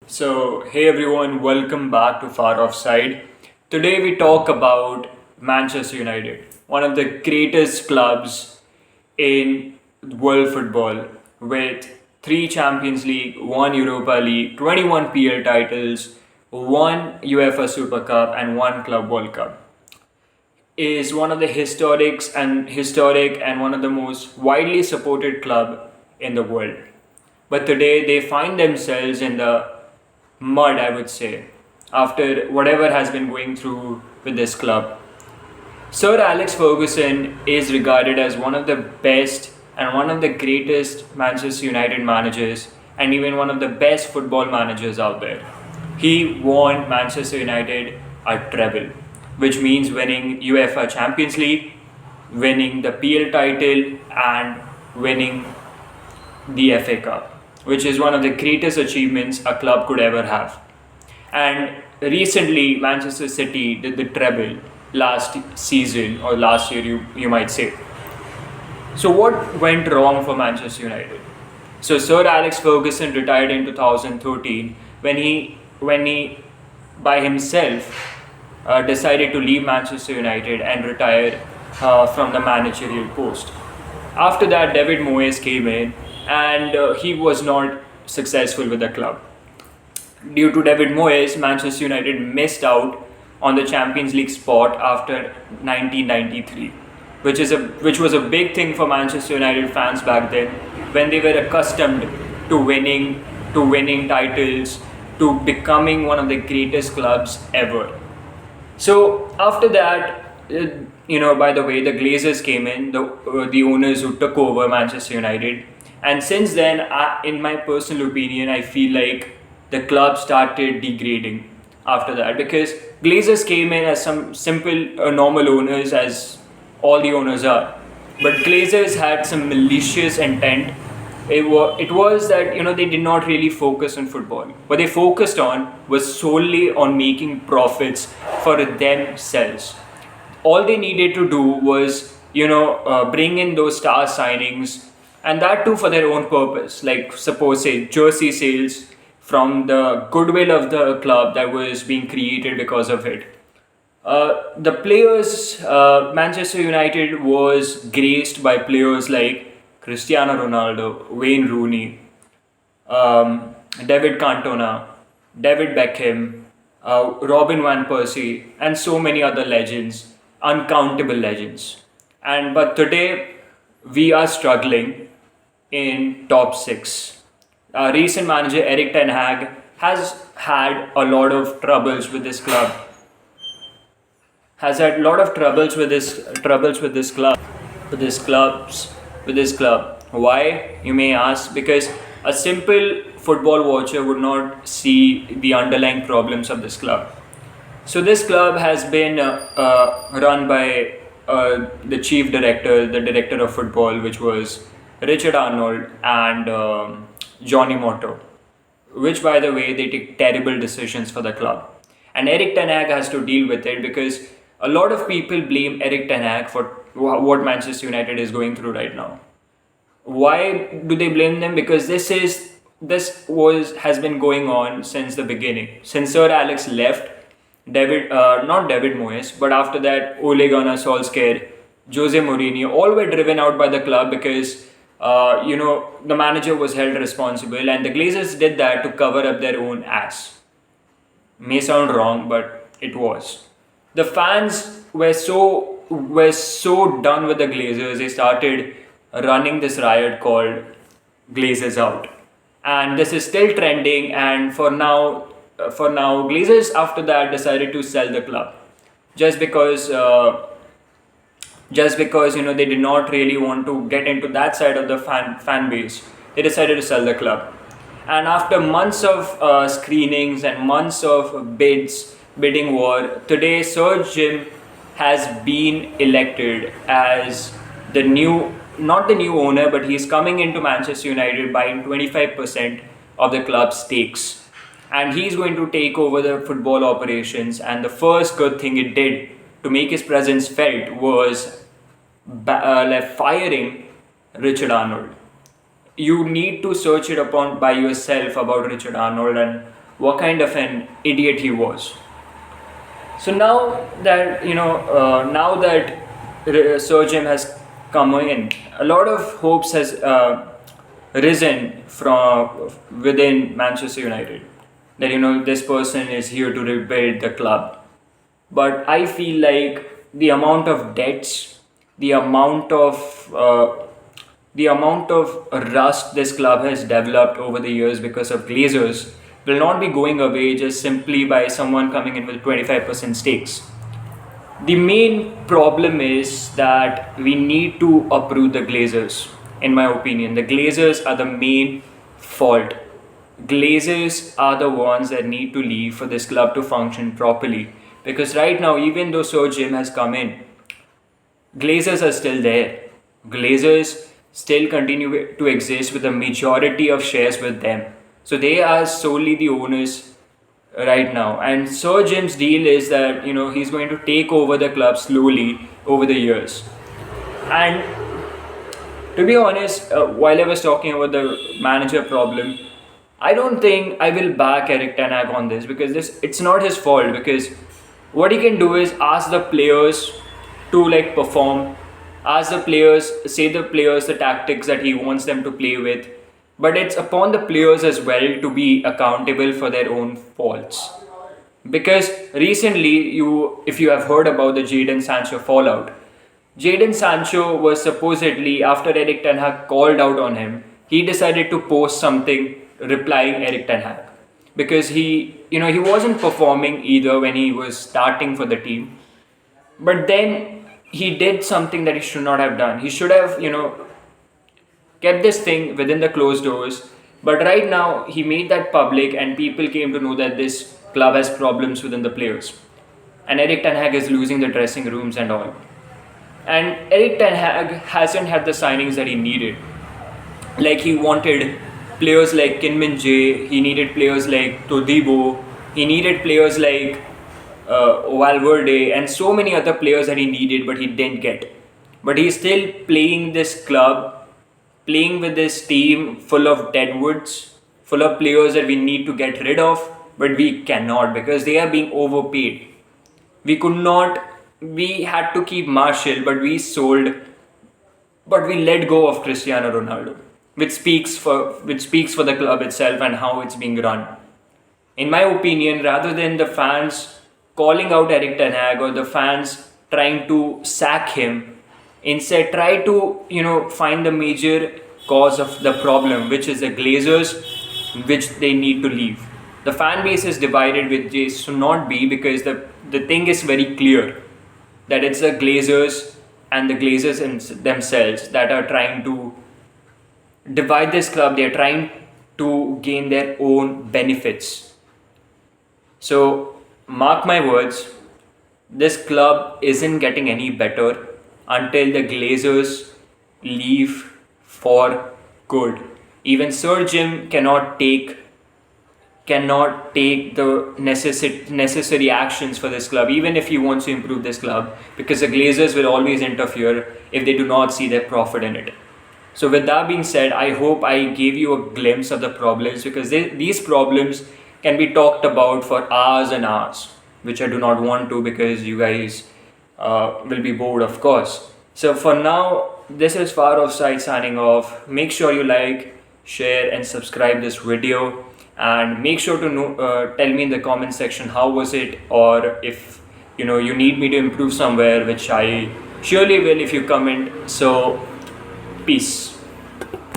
Hey everyone, welcome back to Far Offside. Today we talk about Manchester United, one of the greatest clubs in world football, with three Champions League, one Europa League, 21 PL titles, one UEFA Super Cup, and one Club World Cup. Is one of the historic and one of the most widely supported club in the world. But today they find themselves in the mud, I would say, after whatever has been going through with this club. Sir Alex Ferguson is regarded as one of the best and one of the greatest Manchester United managers and even one of the best football managers out there. He won Manchester United a treble, which means winning UEFA Champions League, winning the PL title, and winning the FA Cup, which is one of the greatest achievements a club could ever have. And recently, Manchester City did the treble last season or last year, you might say. So, what went wrong for Manchester United? So, Sir Alex Ferguson retired in 2013 when he by himself decided to leave Manchester United and retire from the managerial post. After that, David Moyes came in and he was not successful with the club. Due to David Moyes, Manchester United missed out on the Champions League spot after 1993, which was a big thing for Manchester United fans back then, when they were accustomed to winning titles, to becoming one of the greatest clubs ever. So after that, by the way, the Glazers came in, the owners who took over Manchester United, and since then, in my personal opinion, I feel like the club started degrading after that, because Glazers came in as some simple, normal owners, as all the owners are, but Glazers had some malicious intent. It was that they did not really focus on football. What they focused on was solely on making profits for themselves. All they needed to do was bring in those star signings, and that too for their own purpose, like suppose say jersey sales, from the goodwill of the club that was being created because of it. The players, Manchester United was graced by players like Cristiano Ronaldo, Wayne Rooney, David Cantona, David Beckham, Robin van Persie, and so many other legends, uncountable legends. And but today we are struggling in top six. Recent manager Eric Ten Hag has had a lot of troubles with this club. Has had a lot of troubles with this club, with this clubs, with this club. Why, you may ask? Because a simple football watcher would not see the underlying problems of this club. So this club has been run by the chief director, the director of football, which was Richard Arnold and Johnny Motto, which, by the way, they take terrible decisions for the club. And Eric Ten Hag has to deal with it, because a lot of people blame Eric Ten Hag for what Manchester United is going through right now. Why do they blame them? Because this has been going on since the beginning. Since Sir Alex left, not David Moyes, but after that, Ole Gunnar Solskjaer, Jose Mourinho, all were driven out by the club because the manager was held responsible, and the Glazers did that to cover up their own ass. May sound wrong, but it was. The fans were so done with the Glazers, they started running this riot called Glazers Out, and this is still trending. And for now, Glazers after that decided to sell the club, just because they did not really want to get into that side of the fan base. They decided to sell the club, and after months of screenings and months of bidding war, today Sir Jim has been elected as the new, not the new owner, but he's coming into Manchester United buying 25% of the club's stakes. And he's going to take over the football operations. And the first good thing it did to make his presence felt was firing Richard Arnold. You need to search it upon by yourself about Richard Arnold and what kind of an idiot he was. So now that Sir Jim has come in, a lot of hopes has risen from within Manchester United. That this person is here to rebuild the club, but I feel like the amount of debts, the amount of the amount of rust this club has developed over the years because of Glazers will not be going away just simply by someone coming in with 25% stakes. The main problem is that we need to uproot the Glazers, in my opinion. The Glazers are the main fault. Glazers are the ones that need to leave for this club to function properly. Because right now, even though Sir Jim has come in, Glazers are still there. Glazers still continue to exist with a majority of shares with them. So they are solely the owners right now. And Sir Jim's deal is that he's going to take over the club slowly over the years. And to be honest, while I was talking about the manager problem, I don't think I will back Eric Ten Hag on this, because it's not his fault. Because what he can do is ask the players to perform, ask the players, say the players the tactics that he wants them to play with. But it's upon the players as well to be accountable for their own faults. Because recently, if you have heard about the Jadon Sancho fallout, Jadon Sancho was supposedly, after Eric Ten Hag called out on him, he decided to post something replying Eric Ten Hag. Because he wasn't performing either when he was starting for the team. But then he did something that he should not have done. He should have, kept this thing within the closed doors. But right now, he made that public, and people came to know that this club has problems within the players. And Eric Ten Hag is losing the dressing rooms and all. And Eric Ten Hag hasn't had the signings that he needed. Like, he wanted players like Kinmin Jae, he needed players like Todibo, he needed players like Valverde, and so many other players that he needed, but he didn't get. But he's still playing this club, playing with this team full of deadwoods, full of players that we need to get rid of, but we cannot because they are being overpaid. We had to keep Martial, but we let go of Cristiano Ronaldo, which speaks for the club itself and how it's being run. In my opinion, rather than the fans calling out Eric Ten Hag or the fans trying to sack him, instead try to find the major cause of the problem, which is the Glazers, which they need to leave. The fan base is divided, which they should not be, because the thing is very clear that it's the Glazers and the Glazers themselves that are trying to divide this club. They are trying to gain their own benefits. So mark my words, this club isn't getting any better until the Glazers leave for good. Even Sir Jim cannot take the necessary actions for this club, even if he wants to improve this club, because the Glazers will always interfere if they do not see their profit in it. So with that being said, I hope I gave you a glimpse of the problems, because these problems can be talked about for hours and hours, which I do not want to, because you guys will be bored, of course. So for now, this is Far Offside signing off. Make sure you like, share and subscribe this video, and make sure to tell me in the comment section how was it, or if you need me to improve somewhere, which I surely will if you comment. So peace.